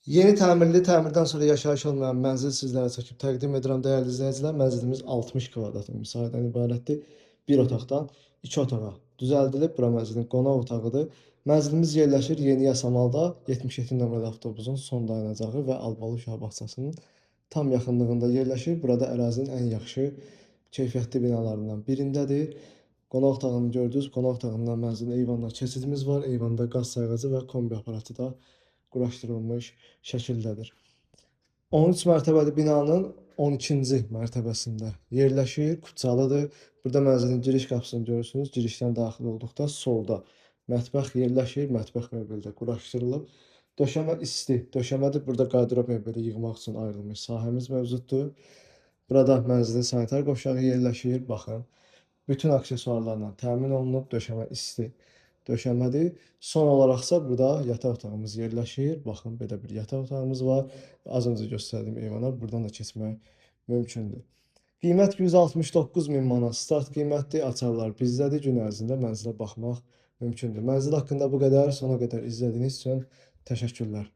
Yeni təmirli, təmirdən sonra yaşayış olmayan mənzil sizlərə çəkib təqdim edirəm dəyərli izləyicilər. Mənzilimiz 60 kvadrat müsahidən ibarətdir. Bir otaqdan 2 otağa düzəldilib. Bura mənzilin qonaq otağıdır. Mənzilimiz yerləşir Yeni Yasamalda 77 nömrəli avtobusun son dayanacağı və Albalı uşaq bağçasının tam yaxınlığında yerləşir. Burada ərazinin ən yaxşı keyfiyyətli binalarından birindədir. Qonaq otağını gördünüz. Qonaq otağından mənzilin eyvanına keçidimiz var. Eyvanda qaz sayğacı və kombi aparatı da quraşdırılmış şəkildədir. 13 mərtəbəli binanın 12-ci mərtəbəsində yerləşir, Kutsalıdır. Burada mənzilin giriş qapısını görürsünüz. Girişdən daxil olduqda solda mətbəx yerləşir, mətbəx mebeli də quraşdırılıb. Döşəmə isti döşəmədir. Burada qardırob mebeli yığmaq üçün ayrılmış sahəmiz mövcuddur. Burada mənzilin sanitar qovşağı yerləşir. Baxın, bütün aksesuarlarla təmin olunub, döşəmə isti döşəmədir. Son olaraqsa burada yataq otağımız yerləşir. Baxın, belə bir yataq otağımız var. Az öncə göstərdiyim eyvana buradan da keçmək mümkündür. Qiymət 169 min manat start qiymətdir. Açarlar bizdədir. Gün ərzində mənzilə baxmaq mümkündür. Mənzil haqqında bu qədər. Sona qədər izlədiyiniz üçün təşəkkürlər.